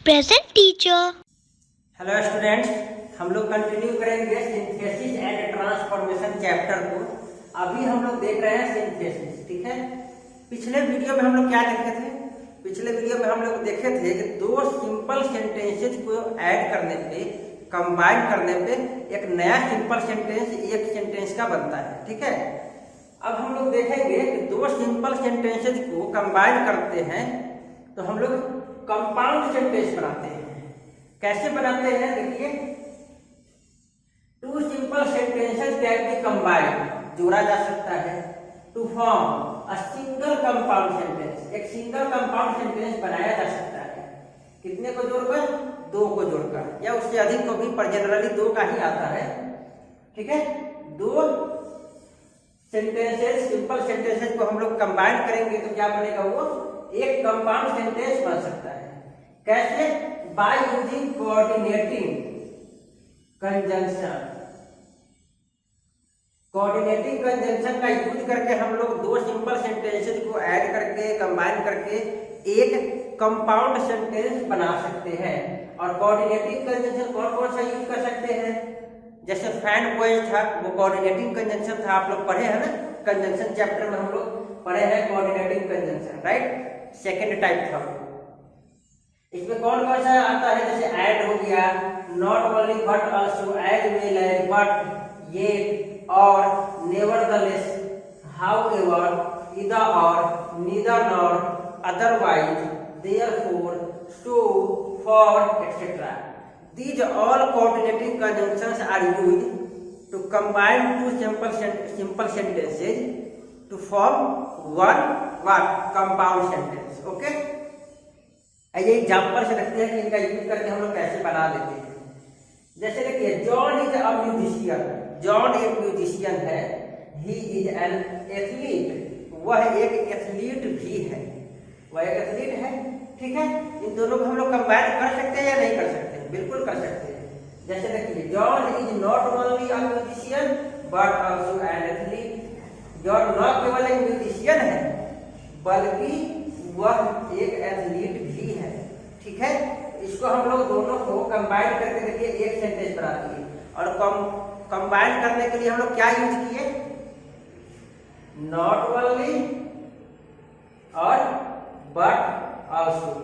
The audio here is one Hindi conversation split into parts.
present teacher. हेलो स्टूडेंट्स, हम लोग कंटिन्यू करेंगे सिंथेसिस एंड ट्रांसफॉर्मेशन चैप्टर को। अभी हम लोग देख रहे हैं सिंथेसिस, ठीक है। पिछले वीडियो में हम लोग क्या देखे थे? पिछले वीडियो में हम लोग देखे थे कि दो सिंपल सेंटेंसेज को ऐड करने पे, कंबाइन करने पे एक नया सिंपल सेंटेंस एक सेंटेंस का बनता है, ठीक है। अब हम लोग देखेंगे कि दो सिंपल सेंटेंसेज को कंबाइन करते हैं तो हम लोग कंपाउंड सेंटेंस बनाते हैं। कैसे बनाते हैं? देखिए, two simple sentences can be combined, जोड़ा जा सकता है to form a single compound sentence. एक सिंगल कंपाउंड सेंटेंस बनाया जा सकता है। कितने को जोड़कर? दो को जोड़कर, या उससे अधिक को भी, पर जनरली दो का ही आता है, ठीक है। दो सेंटेंसेस, सिंपल सेंटेंसेस को हम लोग कंबाइन करेंगे तो क्या बनेगा? वो एक कंपाउंड सेंटेंस बन सकता है। कैसे? By using coordinating conjunction. Coordinating conjunction का यूज करके हम लोग दो सिंपल सेंटेंसेस को ऐड करके, कंबाइन करके एक कंपाउंड सेंटेंस बना सकते हैं। और कोऑर्डिनेटिंग कंजंक्शन कौन कौन सा यूज कर सकते हैं? जैसे फैन बॉयज था, वो कोऑर्डिनेटिंग कंजंक्शन था, आप लोग पढ़े हैं ना, कंजंक्शन चैप्टर में हम लोग पढ़े हैं coordinating conjunction, right. Second type था। इसमें कौन कौन सा आता है? जैसे ऐड हो गया, not only but also, as well as, but, yet, or, nevertheless, however, either or, neither nor, otherwise, therefore, so, for, etcetera. These all coordinating conjunctions are used to combine two simple sentences to form one compound sentence. Okay? ये एग्जाम्पल से रखते हैं कि इनका यूज करके हम लोग कैसे बना लेते हैं। जैसे देखिए, John is a musician. John एक म्यूजिशियन है। ही इज एन एथलीट, वह एक एथलीट भी है। वह एक एथलीट है, ठीक है। इन दोनों को हम लोग कंबाइन कर सकते हैं या नहीं कर सकते? बिल्कुल कर सकते हैं। जैसे देखिए, John is not only a musician but also an athlete. John न केवल एक म्यूजिशियन है बल्कि वह एक एथलीट भी है, ठीक है। इसको हम लोग दोनों को कंबाइन करके देखिए एक सेंटेंस बनाती है। और कंबाइन करने के लिए हम लोग क्या यूज किए? नॉट ओनली और बट आल्सो,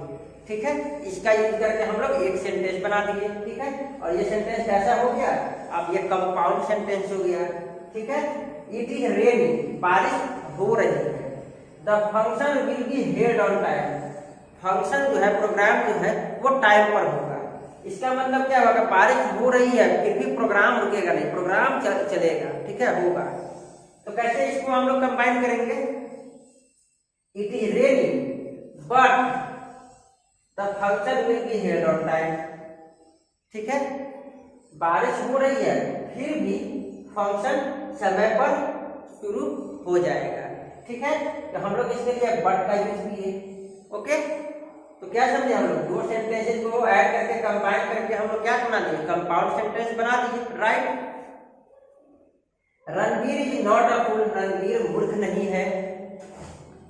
ठीक है। इसका यूज करके हम लोग एक सेंटेंस बना दिए, ठीक है। और ये सेंटेंस कैसा हो गया? अब ये कंपाउंड सेंटेंस हो गया, ठीक है। इट इज रेनिंग, बारिश हो रही है। The function will be held on time. Function जो है, प्रोग्राम जो है, वो टाइम पर होगा। इसका मतलब क्या होगा? बारिश हो रही है फिर भी प्रोग्राम रुकेगा नहीं, प्रोग्राम चलेगा, ठीक है, होगा। तो कैसे इसको हम लोग कंबाइन करेंगे? It is raining but the function will be held on time, ठीक है। बारिश हो रही है फिर भी फंक्शन समय पर शुरू हो जाएगा, ठीक है। तो हम लोग इसके लिए बट का यूज किए, ओके। तो क्या समझे? हम लोग दो सेंटेंसेस को ऐड करके, कंबाइन करके हम लोग क्या बना दिए? कंपाउंड सेंटेंस बना दिए, right. Ranveer is not a fool. Ranveer मूर्ख नहीं है।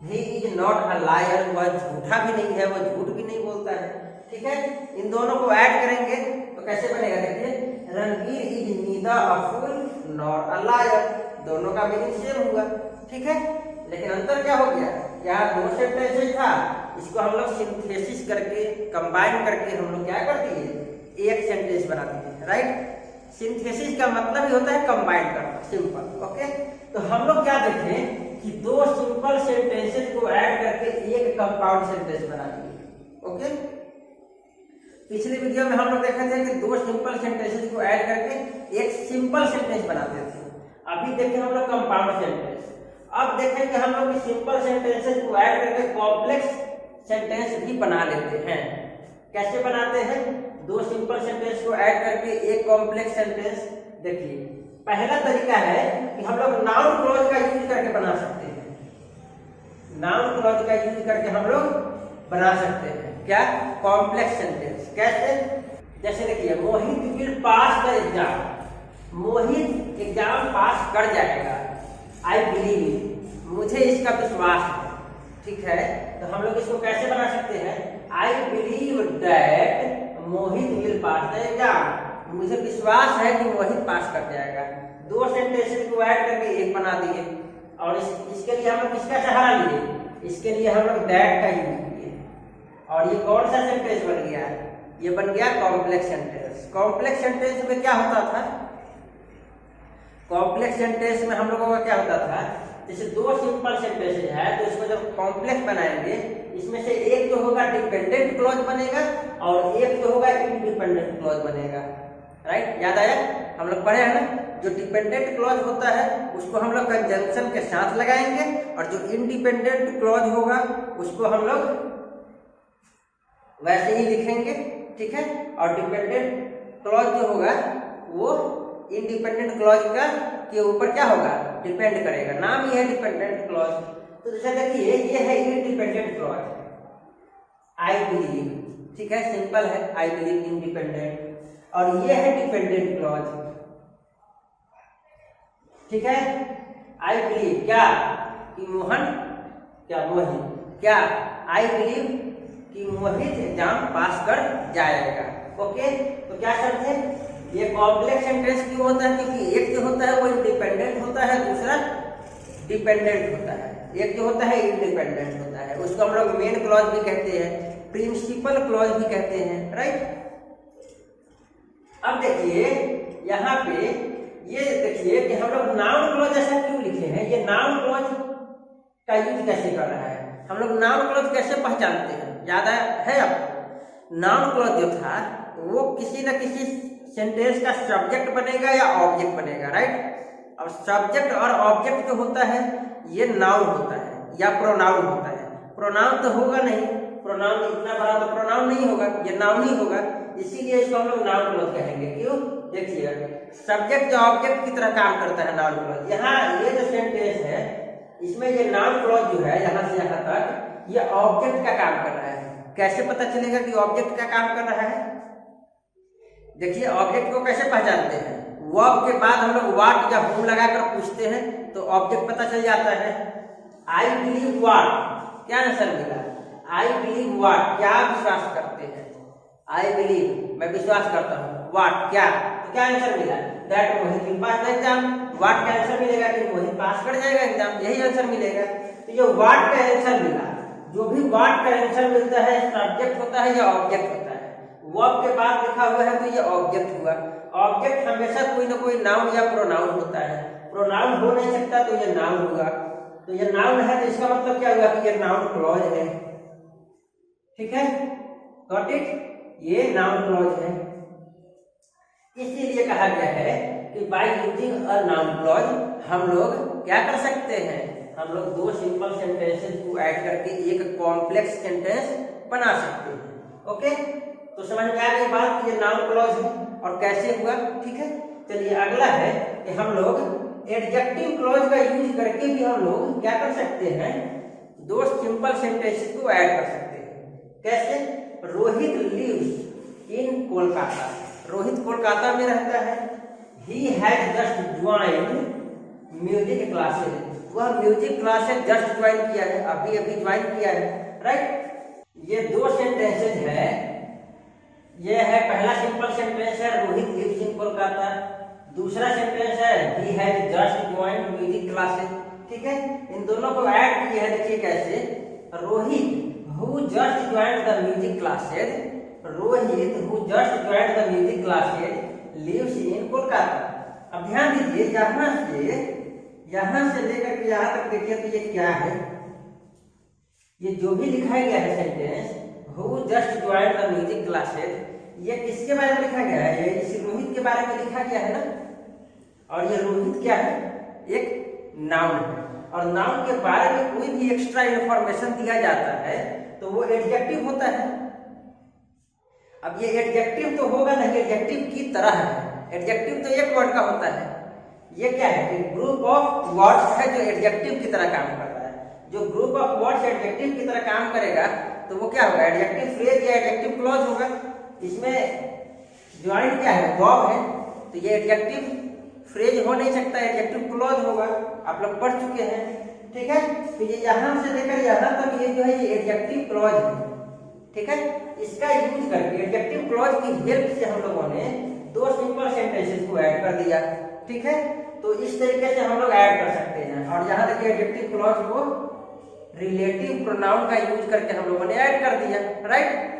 He is not a liar, वह झूठा भी नहीं है, वह झूठ भी नहीं बोलता है, ठीक है। इन दोनों को ऐड करेंगे तो कैसे बनेगा? देखिए, Ranveer is neither a fool not a liar. दोनों का मीनिंग सेम हुआ, ठीक है। लेकिन अंतर क्या हो गया? यहाँ दो सेंटेंसेस था, इसको हम लोग सिंथेसिस करके, कंबाइन करके हम लोग क्या कर दिए? एक सेंटेंस बना दिए, राइट। सिंथेसिस का मतलब ही होता है कंबाइन करना, सिंपल, ओके। तो हम लोग क्या देखें कि दो सिंपल सेंटेंसेस को ऐड करके एक कंपाउंड सेंटेंस बना दिए, ओके। पिछले वीडियो में हम लोग देखे थे कि दो सिंपल सेंटेंसेस को ऐड करके एक सिंपल सेंटेंस बनाते थे। अभी देखें हम लोग कंपाउंड सेंटेंस। अब देखेंगे हम लोग सिंपल सेंटेंसेस को ऐड करके कॉम्प्लेक्स सेंटेंस भी बना लेते हैं। कैसे बनाते हैं? दो सिंपल सेंटेंस को ऐड करके एक कॉम्प्लेक्स सेंटेंस। देखिए, पहला तरीका है कि हम लोग नाउन क्लॉज का यूज करके बना सकते हैं। नाउन क्लॉज का यूज करके हम लोग बना सकते हैं क्या? Complex sentence. कैसे? जैसे देखिए, Mohit will pass the exam. Mohit exam pass कर जाएगा। आई बिलीव, मुझे इसका विश्वास है, ठीक है। तो हम लोग इसको कैसे बना सकते हैं? I believe that Mohit will pass the exam, मुझे विश्वास है कि मोहित पास कर जाएगा। दो सेंटेंसेस को ऐड करके एक बना दिए, और इसके लिए हम लोग किसका सहारा लिए, इसके लिए हम लोग दैट का यूज किए, और ये कौन सा सेंटेंस बन गया, ये बन गया कॉम्प्लेक्स सेंटेंस। कॉम्प्लेक्स सेंटेंस में क्या होता था, कॉम्प्लेक्स सेंटेंस में हम लोगों का क्या होता था, जैसे दो सिंपल सेंटेंसेज है तो इसको जब कॉम्प्लेक्स बनाएंगे, इसमें से एक जो होगा डिपेंडेंट क्लॉज बनेगा और एक जो होगा इंडिपेंडेंट क्लॉज बनेगा। राइट, याद आया, हम लोग पढ़े हैं ना, जो डिपेंडेंट क्लॉज होता है उसको हम लोग कंजंक्शन के साथ लगाएंगे, और जो इंडिपेंडेंट क्लॉज होगा उसको हम लोग वैसे ही लिखेंगे, ठीक है। और डिपेंडेंट क्लॉज जो होगा वो इंडिपेंडेंट क्लॉज का के ऊपर क्या होगा, डिपेंड करेगा, नाम ही है डिपेंडेंट क्लॉज। तो जैसे देखिए ये है इंडिपेंडेंट क्लॉज, आई बिलीव, ठीक है, सिंपल है, आई बिलीव इंडिपेंडेंट, और ये है डिपेंडेंट क्लॉज, ठीक है। आई बिलीव क्या, कि मोहन, क्या मोहित, क्या आई बिलीव कि मोहित एग्जाम पास कर जाएगा। ओके, तो क्या शर्त है, ये कॉम्प्लेक्स सेंटेंस क्यों होता है, क्योंकि एक जो होता है वो इंडिपेंडेंट होता है, दूसरा डिपेंडेंट होता है, एक जो होता है इंडिपेंडेंट होता है, उसको हम लोग मेन क्लॉज भी कहते हैं, प्रिंसिपल क्लॉज भी कहते हैं। राइट, अब देखिए यहाँ पे ये देखिए कि हम लोग नाउन क्लॉज ऐसा क्यों लिखे हैं, ये नाउन क्लॉज का यूज कैसे कर रहा है, हम लोग नाउन क्लॉज कैसे पहचानते हैं, याद है आपको, नाउन क्लॉज जो था वो किसी न किसी सेंटेंस का सब्जेक्ट बनेगा या ऑब्जेक्ट बनेगा। राइट, अब सब्जेक्ट और ऑब्जेक्ट जो होता है ये नाउन होता है या प्रोनाउन होता है, प्रोनाउन तो होगा नहीं, प्रोनाउन इतना बड़ा तो प्रोनाउन नहीं होगा, ये नाउन ही होगा, इसीलिए इसको हम लोग नाउन क्लॉज कहेंगे। क्यों, देखिए सब्जेक्ट जो ऑब्जेक्ट की तरह काम करता है नाउन क्लॉज, यहाँ ये जो सेंटेंस है इसमें ये नाउन क्लॉज जो है यहाँ से यहाँ तक ये ऑब्जेक्ट का काम कर रहा है। कैसे पता चलेगा कि ऑब्जेक्ट का काम कर रहा है, देखिए ऑब्जेक्ट को कैसे पहचानते हैं, वर्ब के बाद हम लोग व्हाट या हु लगाकर पूछते हैं तो ऑब्जेक्ट पता चल जाता है। आई बिलीव व्हाट, क्या आंसर मिला, आई बिलीव व्हाट, क्या विश्वास करते हैं, आई बिलीव मैं विश्वास करता हूँ, व्हाट क्या, तो क्या आंसर मिला, that Mohit will pass the exam, what का आंसर मिलेगा कि मोहित पास कर जाएगा एग्जाम, यही आंसर मिलेगा। तो ये व्हाट का आंसर मिला, जो भी व्हाट का आंसर मिलता है सब्जेक्ट होता है या ऑब्जेक्ट होता है, वर्ब के बाद लिखा हुआ है तो ये ऑब्जेक्ट हुआ। ऑब्जेक्ट हमेशा कोई ना कोई नाउन या प्रोनाउन होता है, प्रोनाउन हो नहीं सकता तो ये नाउन हुआ, तो ये नाउन है तो इसका मतलब क्या हुआ कि ये नाउन क्लॉज है, ठीक है, गॉट इट, ये नाउन क्लॉज है। इसीलिए कहा गया है कि by using a noun clause हम लोग क्या कर सकते हैं, हम लोग दो सिंपल सेंटेंसेस को ऐड करके एक कॉम्प्लेक्स सेंटेंस बना सकते हैं। ओके, तो समझ में आ गई बात कि ये नाउन क्लॉज है और कैसे हुआ, ठीक है। चलिए अगला है कि हम लोग एडजेक्टिव क्लॉज का यूज करके भी हम लोग क्या कर सकते हैं, दो सिंपल सेंटेंसेस को ऐड कर सकते हैं। कैसे, रोहित लिव्स इन कोलकाता, रोहित कोलकाता में रहता है, he has just joined music classes, वह म्यूजिक क्लासेस जस्ट ज्वाइन किया है, अभी अभी ज्वाइन किया है। राइट, ये दो सेंटेंसेस है, ये है पहला सिंपल सेंटेंस है रोहित लिव्स इन कोलकाता, दूसरा सेंटेंस है he has just joined music classes, ठीक है। इन दोनों को ऐड किया है, देखिए कैसे, Rohit who just joined the music classes, Rohit who just joined the music classes lives in Kolkata. अब ध्यान दीजिए यहाँ से लेकर के यहाँ तक देखिए तो ये क्या है, ये जो भी लिखा गया है sentence who just joined the music classes, ये किसके बारे में लिखा गया है, ये इस रोहित के बारे में लिखा गया है ना, और ये रोहित क्या है, एक नाउन है, और नाउन के बारे में कोई भी एक्स्ट्रा इंफॉर्मेशन दिया जाता है तो वो एडजेक्टिव होता है। अब ये एडजेक्टिव तो होगा नहीं, एडजेक्टिव की तरह है, एडजेक्टिव तो एक वर्ड का होता है, ये क्या है, ग्रुप ऑफ वर्ड्स है जो एडजेक्टिव की तरह काम करता है। जो ग्रुप ऑफ वर्ड्स एडजेक्टिव की तरह काम करेगा तो वो क्या होगा, एडजेक्टिव फ्रेज या एडजेक्टिव क्लॉज होगा। इसमें ज्वाइंट क्या है, वर्ब है, तो ये एडजेक्टिव फ्रेज हो नहीं सकता, एडजेक्टिव क्लॉज होगा, आप लोग पढ़ चुके हैं, ठीक है। तो ये यहाँ से लेकर यहाँ तक ये जो है ये एडजेक्टिव क्लॉज है, ठीक है। इसका यूज करके एडजेक्टिव क्लॉज की हेल्प से हम लोगों ने दो सिंपल सेंटेंसेस को ऐड कर दिया, ठीक है। तो इस तरीके से हम लोग ऐड कर सकते हैं। और यहाँ देखिए एडजेक्टिव क्लॉज को रिलेटिव प्रोनाउन का यूज करके हम लोगों ने ऐड कर दिया, राइट।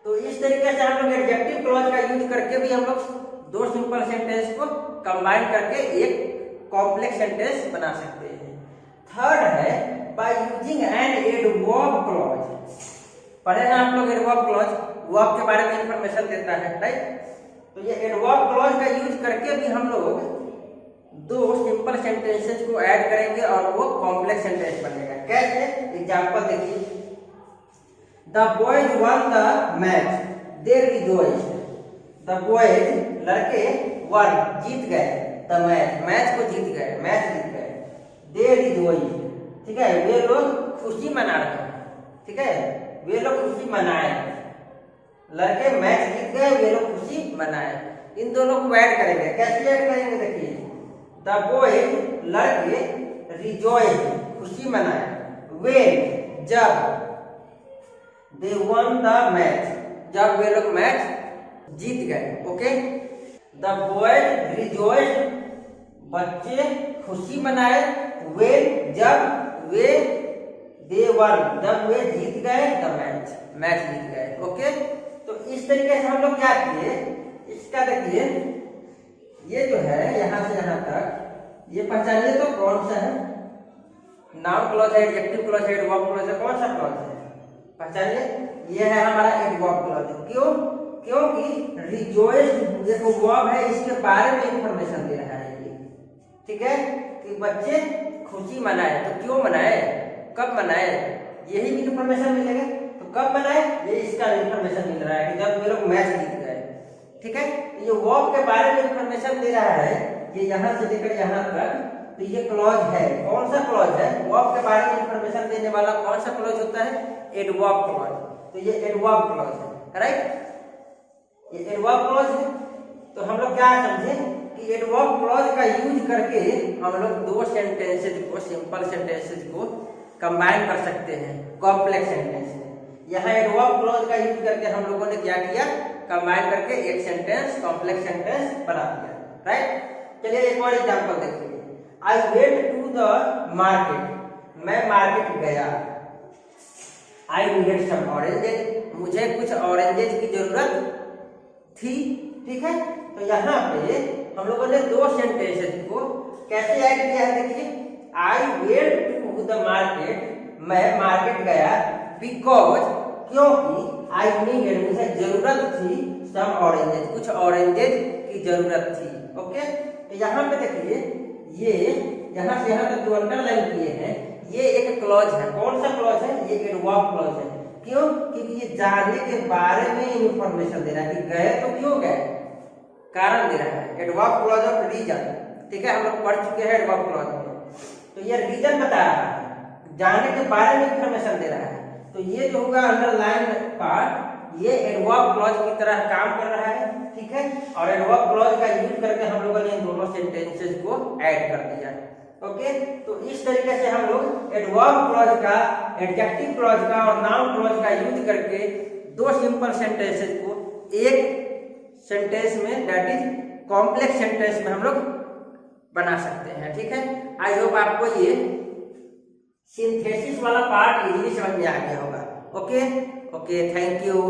तो इस तरीके से हम लोग एडजेक्टिव क्लॉज का यूज करके भी हम लोग दो सिंपल सेंटेंस को कंबाइन करके एक कॉम्प्लेक्स सेंटेंस बना सकते हैं। थर्ड है by using an adverb clause. पढ़े ना आप लोग एडवर्ब क्लॉज, वर्ब के बारे में इंफॉर्मेशन देता है, राइट। तो ये एडवर्ब क्लॉज का यूज करके भी हम लोग दो सिंपल सेंटेंसेस को ऐड करेंगे और वो कॉम्प्लेक्स सेंटेंस बनेगा। कैसे? एग्जांपल देखिए, the boys one the match, they rejoiced. The boys लड़के वन जीत गए, द मैच मैच को जीत गए, मैच जीत गए। दे रिजॉइस्ड, ठीक है, वे लोग खुशी मना रहे हैं, ठीक है, वे लोग खुशी मनाए। लड़के मैच जीत गए, वे लोग खुशी मनाए। इन दोनों को ऐड करेंगे। कैसे ऐड करेंगे? देखिए, द बॉयज लड़के रिजॉइस खुशी मनाए, व्हेन जब, दे वन द मैच जब वे लोग मैच जीत गए, ओके। द बॉयज रिजॉइस बच्चे खुशी मनाए, व्हेन जब वे, दे वन जब वे जीत गए द मैच मैच जीत गए, ओके। तो इस तरीके से हम लोग क्या किए, इसका देखिए ये जो है यहाँ से यहाँ तक ये पहचानिए तो कौन सा है, नाउन क्लॉज है, एडजेक्टिव क्लॉज है, एडवर्ब क्लॉज है, कौन सा क्लॉज है पहचानिए। ये है हमारा एडवर्ब क्लॉज। क्यों? क्योंकि रिजॉइस्ड देखो वर्ब है, इसके बारे में इंफॉर्मेशन दे रहा है ये, ठीक है, कि बच्चे खुशी मनाए। तो क्यों मनाए, कब मनाए, यही भी इंफॉर्मेशन मिलेगा। तो कब मनाए, ये इसका इंफॉर्मेशन मिल रहा है कि जब वे लोग मैच जीत गए, ठीक है। ये वर्ब के बारे में इंफॉर्मेशन दे रहा है, ये यहाँ से लेकर यहाँ तक। तो ये क्लॉज है, कौन सा क्लॉज है, वर्ब के बारे में इंफॉर्मेशन देने वाला कौन सा क्लॉज होता है, एडवर्ब क्लॉज। तो ये एडवर्ब क्लॉज है, राइट, ये एडवर्ब क्लॉज है। तो हम लोग क्या समझे कि एडवर्ब क्लॉज का यूज करके हम लोग दो सेंटेंसेस को, सिंपल सेंटेंसेस को कंबाइन कर सकते हैं कॉम्प्लेक्स सेंटेंस में। यहाँ एडवर्ब क्लॉज का यूज करके हम लोगों ने क्या किया, कंबाइन करके एक सेंटेंस कॉम्प्लेक्स सेंटेंस बना दिया, राइट। चलिए एक और एग्जांपल देखिए, I went to the market, मैं मार्केट गया। आई नीडेड सम ऑरेंजेस, मुझे कुछ ऑरेंजेस की जरूरत थी, ठीक है। तो यहाँ पे हम लोगों ने दो सेंटेंसेस को कैसे ऐड किया है, देखिए, I went to the market, मैं मार्केट गया, बिकॉज क्योंकि, आई नीडेड मुझे जरूरत थी, सम ऑरेंजेस कुछ ऑरेंजेस की जरूरत थी, ओके। तो यहाँ पे देखिए, ये यहाँ से यहाँ तक जो अंडरलाइन किए हैं ये एक क्लॉज है। कौन सा क्लॉज है, ये एडवर्ब क्लॉज है। क्यों? क्योंकि ये जाने के बारे में इंफॉर्मेशन दे रहा है कि गए तो क्यों गए, कारण दे रहा है, एडवर्ब क्लॉज ऑफ रीजन, ठीक है, हम लोग पढ़ चुके हैं एडवर्ब क्लॉज में। तो ये रीजन बता रहा है, जाने के बारे में इंफॉर्मेशन दे रहा है। तो ये जो होगा अंडरलाइन पार्ट, ये एडवर्ब क्लॉज की तरह काम कर रहा है, ठीक है। और एडवर्ब क्लॉज का यूज करके हम लोगों ने इन दोनों सेंटेंसेस को ऐड कर दिया, ओके। तो इस तरीके से हम लोग एडवर्ब क्लॉज का, एडजेक्टिव क्लॉज का और नाउन क्लॉज का यूज करके दो सिंपल सेंटेंसेस को एक सेंटेंस में, दैट इज कॉम्प्लेक्स सेंटेंस में हम लोग बना सकते हैं, ठीक है। आई होप आपको ये सिंथेसिस वाला पार्ट इजीली समझ में आ गया होगा, ओके। Okay, thank you.